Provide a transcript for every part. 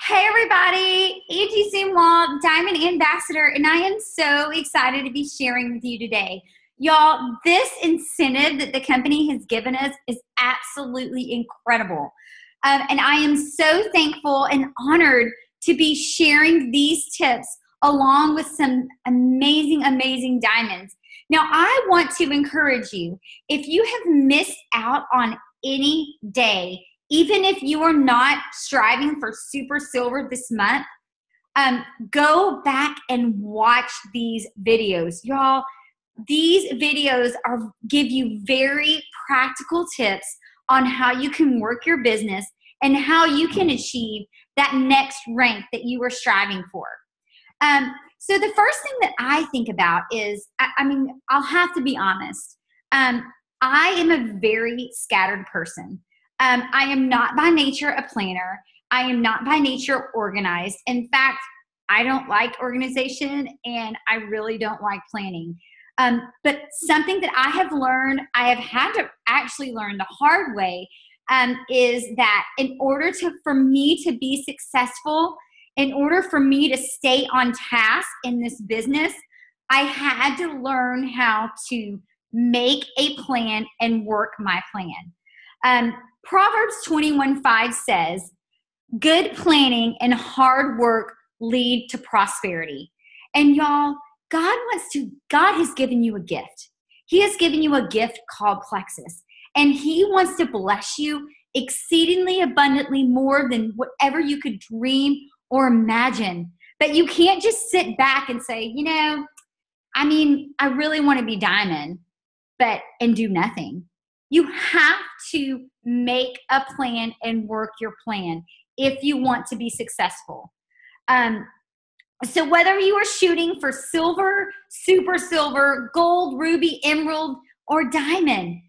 Hey everybody, Angie Sumwalt, Diamond Ambassador, and I am so excited to be sharing with you today. Y'all, this incentive that the company has given us is absolutely incredible. And I am so thankful and honored to be sharing these tips along with some amazing, amazing diamonds. Now, I want to encourage you, if you have missed out on any day, even if you are not striving for super silver this month, go back and watch these videos. Y'all, these videos give you very practical tips on how you can work your business and how you can achieve that next rank that you are striving for. So the first thing that I think about is, I'll have to be honest. I am a very scattered person. I am not by nature a planner. I am not by nature organized. In fact, I don't like organization and I really don't like planning. But something that I have learned, I have had to actually learn the hard way, is that in order for me to be successful, in order for me to stay on task in this business, I had to learn how to make a plan and work my plan. Proverbs 21:5 says, good planning and hard work lead to prosperity. And y'all, God has given you a gift. He has given you a gift called Plexus. And He wants to bless you exceedingly abundantly more than whatever you could dream or imagine. But you can't just sit back and say, I really want to be diamond, and do nothing. You have to make a plan and work your plan if you want to be successful. So whether you are shooting for silver, super silver, gold, ruby, emerald, or diamond,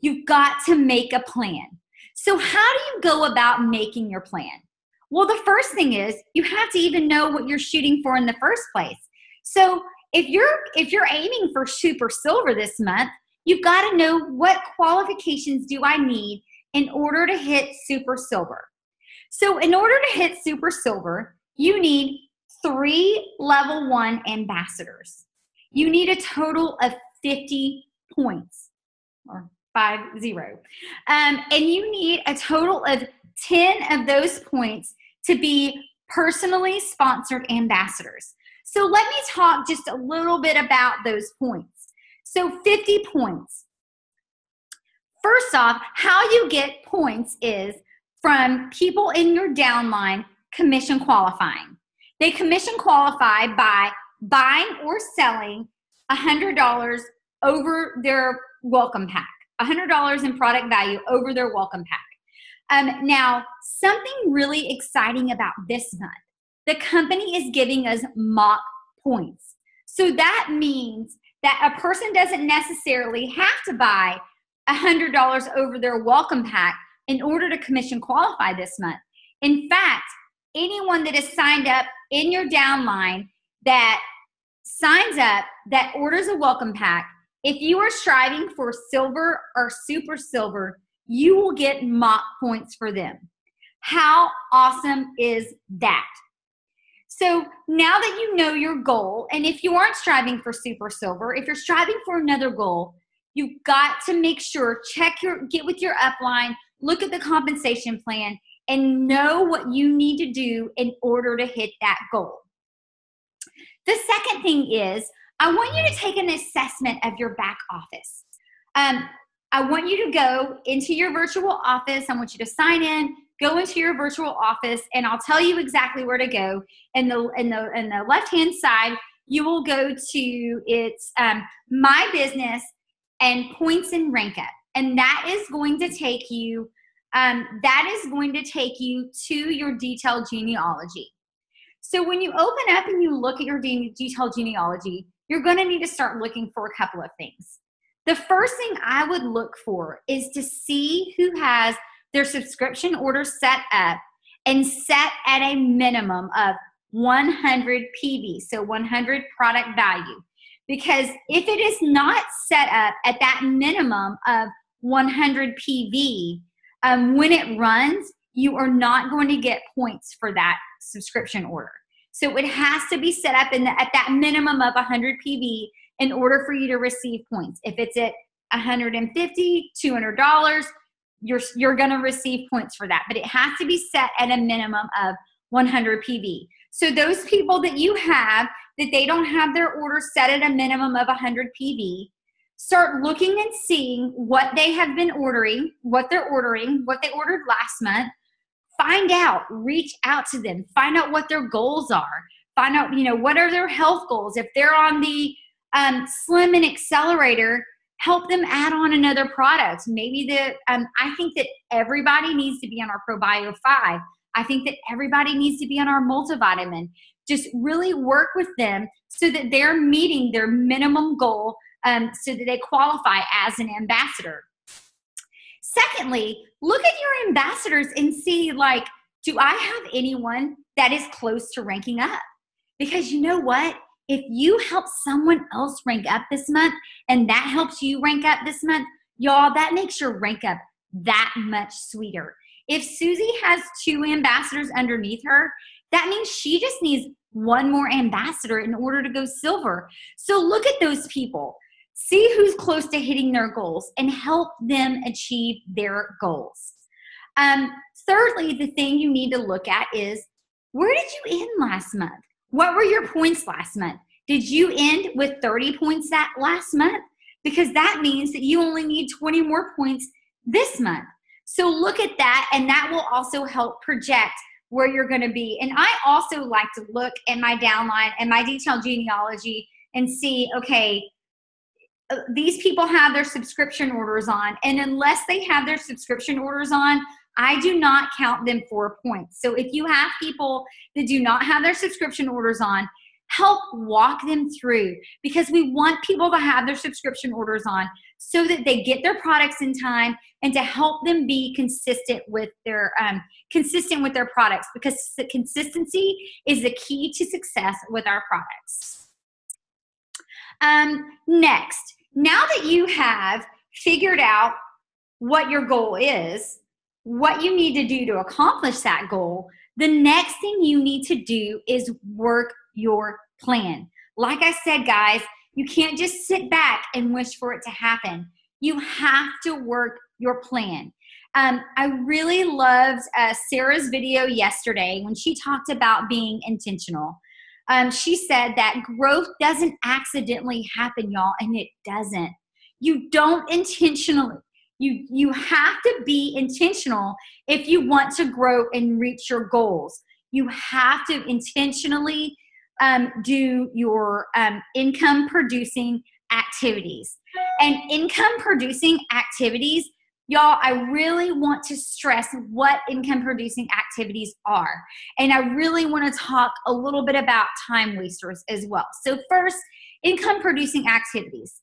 you've got to make a plan. So how do you go about making your plan? Well, the first thing is you have to even know what you're shooting for in the first place. So if you're aiming for super silver this month, you've got to know what qualifications do I need in order to hit super silver. So in order to hit super silver, you need 3 level 1 ambassadors. You need a total of 50 points, or 50. And you need a total of 10 of those points to be personally sponsored ambassadors. So let me talk just a little bit about those points. So 50 points. First off, how you get points is from people in your downline commission qualifying. They commission qualify by buying or selling $100 over their welcome pack, $100 in product value over their welcome pack. Now, something really exciting about this month, the company is giving us mock points. So that means that a person doesn't necessarily have to buy $100 over their welcome pack in order to commission qualify this month. In fact, anyone that is signed up in your downline that signs up, that orders a welcome pack, if you are striving for silver or super silver, you will get mock points for them. How awesome is that? So now that you know your goal, and if you aren't striving for super silver, if you're striving for another goal, you've got to make sure, get with your upline, look at the compensation plan, and know what you need to do in order to hit that goal. The second thing is, I want you to take an assessment of your back office. I want you to go into your virtual office. I want you to sign in, go into your virtual office, and I'll tell you exactly where to go. In the left-hand side, you will go to My Business and Points and Rank Up, and that is going to take you. To your detailed genealogy. So when you open up and you look at your detailed genealogy, you're going to need to start looking for a couple of things. The first thing I would look for is to see who has their subscription order set up and set at a minimum of 100 PV, so 100 product value. Because if it is not set up at that minimum of 100 PV, when it runs, you are not going to get points for that subscription order. So it has to be set up at that minimum of 100 PV in order for you to receive points. If it's at $150, $200, you're going to receive points for that. But it has to be set at a minimum of 100 PV. So those people that you have that they don't have their order set at a minimum of 100 PV, start looking and seeing what they have been ordering, what they're ordering, what they ordered last month. Find out, reach out to them, find out what their goals are. Find out, what are their health goals. If they're on the Slim and Accelerator, help them add on another product. Maybe I think that everybody needs to be on our ProBio 5. I think that everybody needs to be on our multivitamin. Just really work with them so that they're meeting their minimum goal, so that they qualify as an ambassador. Secondly, look at your ambassadors and see, do I have anyone that is close to ranking up? Because you know what? If you help someone else rank up this month and that helps you rank up this month, y'all, that makes your rank up that much sweeter. If Susie has 2 ambassadors underneath her, that means she just needs 1 more ambassador in order to go silver. So look at those people. See who's close to hitting their goals and help them achieve their goals. Thirdly, the thing you need to look at is, where did you end last month? What were your points last month? Did you end with 30 points that last month? Because that means that you only need 20 more points this month. So look at that, and that will also help project where you're going to be. And I also like to look at my downline and my detailed genealogy and see, okay, these people have their subscription orders on, and unless they have their subscription orders on, I do not count them for points. So if you have people that do not have their subscription orders on, help walk them through, because we want people to have their subscription orders on so that they get their products in time and to help them be consistent with their products, because the consistency is the key to success with our products. Next, now that you have figured out what your goal is, what you need to do to accomplish that goal, the next thing you need to do is work your plan. Like I said, guys, you can't just sit back and wish for it to happen. You have to work your plan. I really loved Sarah's video yesterday when she talked about being intentional. She said that growth doesn't accidentally happen, y'all, and it doesn't. You don't intentionally. You have to be intentional if you want to grow and reach your goals. You have to intentionally do your income producing activities. And income producing activities, y'all, I really want to stress what income producing activities are. And I really want to talk a little bit about time wasters as well. So first, income producing activities.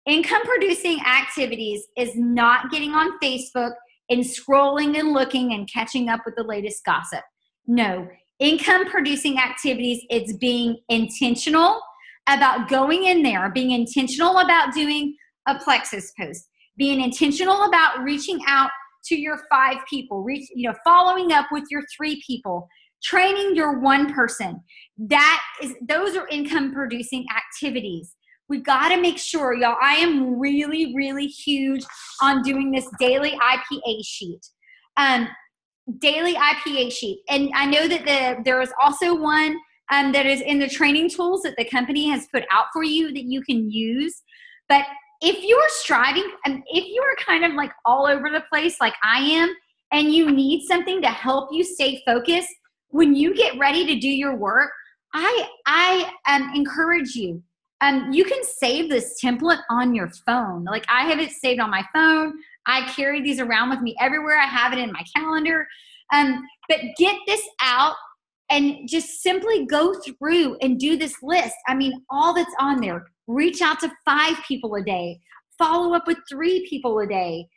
Income producing activities is not getting on Facebook and scrolling and looking and catching up with the latest gossip. No, income producing activities, it's being intentional about going in there, being intentional about doing a Plexus post, being intentional about reaching out to your 5 people, following up with your 3 people, training your 1 person. Those are income producing activities. We got to make sure, y'all, I am really, really huge on doing this daily IPA sheet. Daily IPA sheet. And I know that there is also one that is in the training tools that the company has put out for you that you can use. But if you are striving, and if you are kind of like all over the place like I am, and you need something to help you stay focused, when you get ready to do your work, I encourage you. You can save this template on your phone. Like I have it saved on my phone. I carry these around with me everywhere. I have it in my calendar. But get this out and just simply go through and do this list. I mean, all that's on there. Reach out to 5 people a day. Follow up with 3 people a day.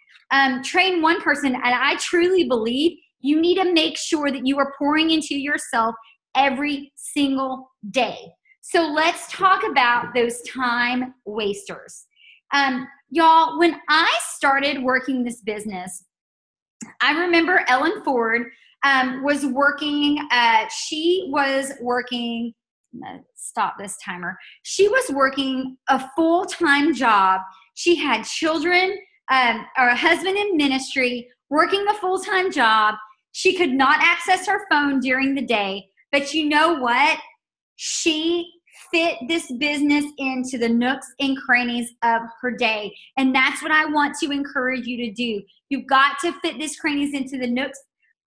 Train 1 person. And I truly believe you need to make sure that you are pouring into yourself every single day. So let's talk about those time wasters. Y'all, when I started working this business, I remember Ellen Ford was working, stop this timer. She was working a full-time job. She had children, or a husband in ministry, working a full-time job. She could not access her phone during the day, but you know what? She fit this business into the nooks and crannies of her day. And that's what I want to encourage you to do. You've got to fit this fit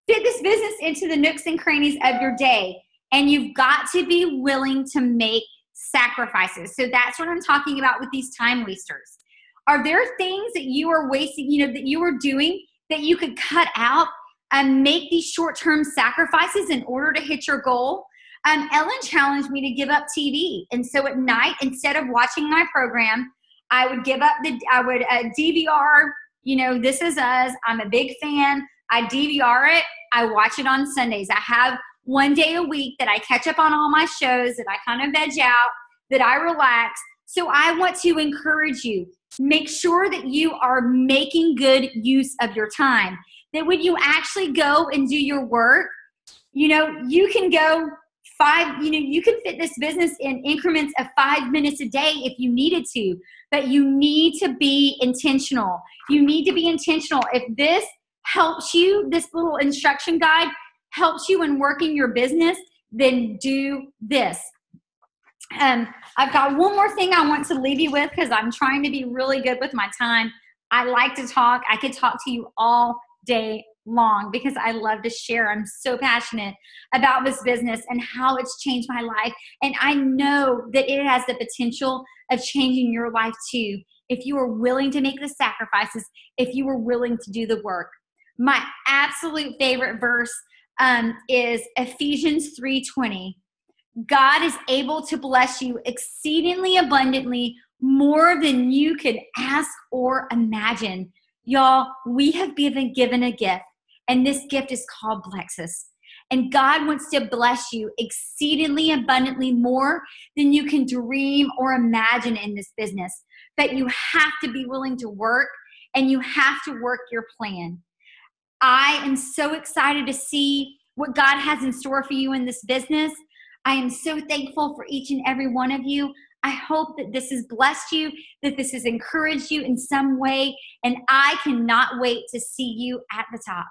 this business into the nooks and crannies of your day. And you've got to be willing to make sacrifices. So that's what I'm talking about with these time wasters. Are there things that you are wasting, that you are doing that you could cut out and make these short-term sacrifices in order to hit your goal? Ellen challenged me to give up TV. And so at night, instead of watching my program, I would DVR, This Is Us. I'm a big fan. I DVR it. I watch it on Sundays. I have one day a week that I catch up on all my shows, that I kind of veg out, that I relax. So I want to encourage you, make sure that you are making good use of your time. That when you actually go and do your work, you can go you can fit this business in increments of 5 minutes a day if you needed to, but you need to be intentional. You need to be intentional. If this helps you, this little instruction guide helps you in working your business, then do this. I've got one more thing I want to leave you with, because I'm trying to be really good with my time. I like to talk. I could talk to you all day long because I love to share. I'm so passionate about this business and how it's changed my life. And I know that it has the potential of changing your life too, if you are willing to make the sacrifices, if you are willing to do the work. My absolute favorite verse is Ephesians 3:20. God is able to bless you exceedingly abundantly, more than you could ask or imagine. Y'all, we have been given a gift, and this gift is called Plexus. And God wants to bless you exceedingly abundantly, more than you can dream or imagine in this business. But you have to be willing to work, and you have to work your plan. I am so excited to see what God has in store for you in this business. I am so thankful for each and every one of you. I hope that this has blessed you, that this has encouraged you in some way, and I cannot wait to see you at the top.